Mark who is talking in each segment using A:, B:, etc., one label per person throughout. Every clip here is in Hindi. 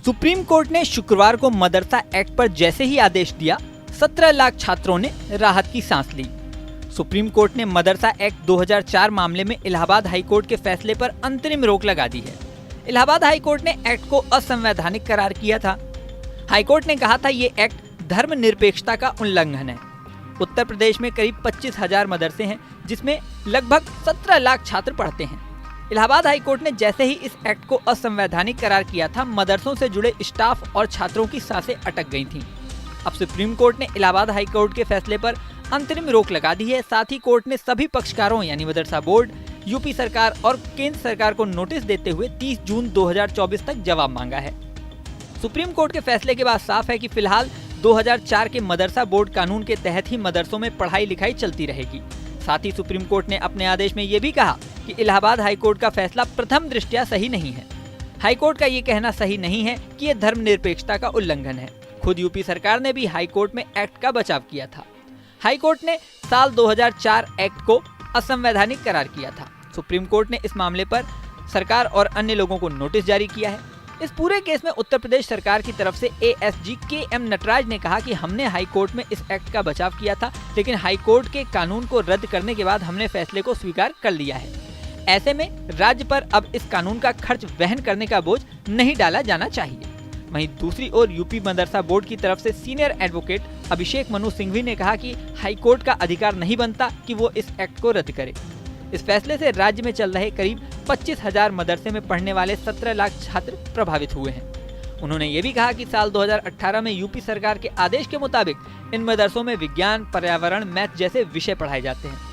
A: सुप्रीम कोर्ट ने शुक्रवार को मदरसा एक्ट पर जैसे ही आदेश दिया, 17 लाख छात्रों ने राहत की सांस ली। सुप्रीम कोर्ट ने मदरसा एक्ट 2004 मामले में इलाहाबाद हाई कोर्ट के फैसले पर अंतरिम रोक लगा दी है। इलाहाबाद हाई कोर्ट ने एक्ट को असंवैधानिक करार किया था। हाई कोर्ट ने कहा था ये एक्ट धर्मनिरपेक्षता का उल्लंघन है। उत्तर प्रदेश में करीब 25,000 मदरसे हैं, जिसमें लगभग 17 लाख छात्र पढ़ते हैं। इलाहाबाद हाई कोर्ट ने जैसे ही इस एक्ट को असंवैधानिक करार किया था, मदरसों से जुड़े स्टाफ और छात्रों की सांसें अटक गई थीं। अब सुप्रीम कोर्ट ने इलाहाबाद हाई कोर्ट के फैसले पर अंतरिम रोक लगा दी है। साथ ही कोर्ट ने सभी पक्षकारों यानी मदरसा बोर्ड, यूपी सरकार और केंद्र सरकार को नोटिस देते हुए 30 जून 2024 तक जवाब मांगा है। सुप्रीम कोर्ट के फैसले के बाद साफ है कि फिलहाल 2004 के मदरसा बोर्ड कानून के तहत ही मदरसों में पढ़ाई लिखाई चलती रहेगी। साथ ही सुप्रीम कोर्ट ने अपने आदेश में ये भी कहा कि इलाहाबाद हाई कोर्ट का फैसला प्रथम दृष्टया सही नहीं है। हाई कोर्ट का ये कहना सही नहीं है कि ये धर्मनिरपेक्षता का उल्लंघन है। खुद यूपी सरकार ने भी हाई कोर्ट में एक्ट का बचाव किया था। हाई कोर्ट ने साल 2004 एक्ट को असंवैधानिक करार किया था। सुप्रीम कोर्ट ने इस मामले पर सरकार और अन्य लोगों को नोटिस जारी किया है। इस पूरे केस में उत्तर प्रदेश सरकार की तरफ से ASG KM नटराज ने कहा कि हमने हाई कोर्ट में इस एक्ट का बचाव किया था, लेकिन हाई कोर्ट के कानून को रद्द करने के बाद हमने फैसले को स्वीकार कर लिया है। ऐसे में राज्य पर अब इस कानून का खर्च वहन करने का बोझ नहीं डाला जाना चाहिए। वहीं दूसरी ओर यूपी मदरसा बोर्ड की तरफ से सीनियर एडवोकेट अभिषेक मनु सिंघवी ने कहा कि हाई कोर्ट का अधिकार नहीं बनता कि वो इस एक्ट को रद्द करे। इस फैसले से राज्य में चल रहे करीब 25,000 मदरसे में पढ़ने वाले 17 लाख छात्र प्रभावित हुए हैं। उन्होंने ये भी कहा कि साल 2018 में यूपी सरकार के आदेश के मुताबिक इन मदरसों में विज्ञान, पर्यावरण, मैथ जैसे विषय पढ़ाए जाते हैं।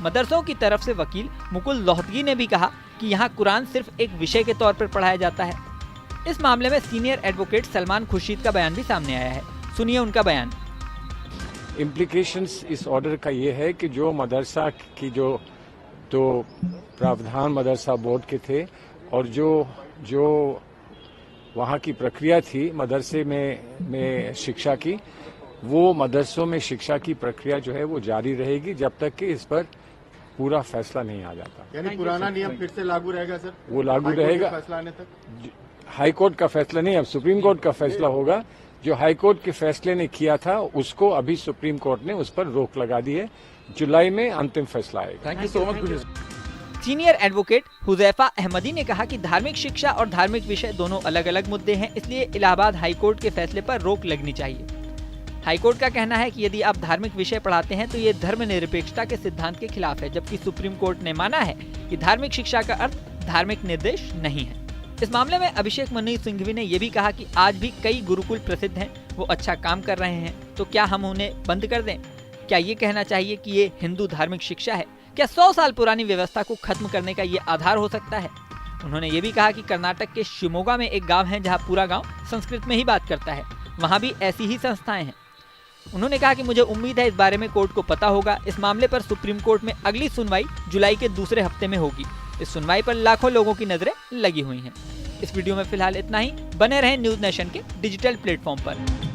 A: मदरसों की तरफ से वकील मुकुल लोहदगी ने भी कहा कि यहाँ कुरान सिर्फ एक विषय के तौर पर पढ़ाया जाता है। इस मामले में सीनियर एडवोकेट सलमान खुर्शीद का बयान भी सामने आया है। सुनिए उनका बयान।
B: इम्प्लीकेशंस इस ऑर्डर का ये है कि जो मदरसा की जो प्रावधान मदरसा बोर्ड के थे और जो वहाँ की प्रक्रिया थी मदरसे में शिक्षा की, वो मदरसों में शिक्षा की प्रक्रिया जो है वो जारी रहेगी जब तक कि इस पर पूरा फैसला नहीं आ जाता।
C: यानी पुराना नियम फिर से लागू रहेगा सर? वो
B: लागू रहेगा
C: फैसला आने तक।
B: हाई कोर्ट का फैसला नहीं, अब सुप्रीम कोर्ट का फैसला होगा। जो हाई कोर्ट के फैसले ने किया था उसको अभी सुप्रीम कोर्ट ने उस पर रोक लगा दी है। जुलाई में अंतिम फैसला आएगा।
C: Thank you so much.
A: Senior advocate Huzaifa Ahmadi ने कहा कि धार्मिक शिक्षा और धार्मिक विषय दोनों अलग अलग मुद्दे हैं, इसलिए इलाहाबाद हाई कोर्ट के फैसले पर रोक लगनी चाहिए। हाई कोर्ट का कहना है कि यदि आप धार्मिक विषय पढ़ाते हैं तो ये धर्मनिरपेक्षता के सिद्धांत के खिलाफ है, जबकि सुप्रीम कोर्ट ने माना है कि धार्मिक शिक्षा का अर्थ धार्मिक निर्देश नहीं है। इस मामले में अभिषेक मनु सिंघवी ने यह भी कहा कि आज भी कई गुरुकुल प्रसिद्ध हैं, वो अच्छा काम कर रहे हैं, तो क्या हम उन्हें बंद कर दें? क्या ये कहना चाहिए कि ये हिंदू धार्मिक शिक्षा है? क्या 100 साल पुरानी व्यवस्था को खत्म करने का ये आधार हो सकता है? उन्होंने ये भी कहा कि कर्नाटक के शिमोगा में एक गांव है जहां पूरा गांव संस्कृत में ही बात करता है, वहां भी ऐसी ही संस्थाएं हैं। उन्होंने कहा कि मुझे उम्मीद है इस बारे में कोर्ट को पता होगा। इस मामले पर सुप्रीम कोर्ट में अगली सुनवाई जुलाई के दूसरे हफ्ते में होगी। इस सुनवाई पर लाखों लोगों की नजरें लगी हुई हैं। इस वीडियो में फिलहाल इतना ही। बने रहें न्यूज नेशन के डिजिटल प्लेटफॉर्म पर।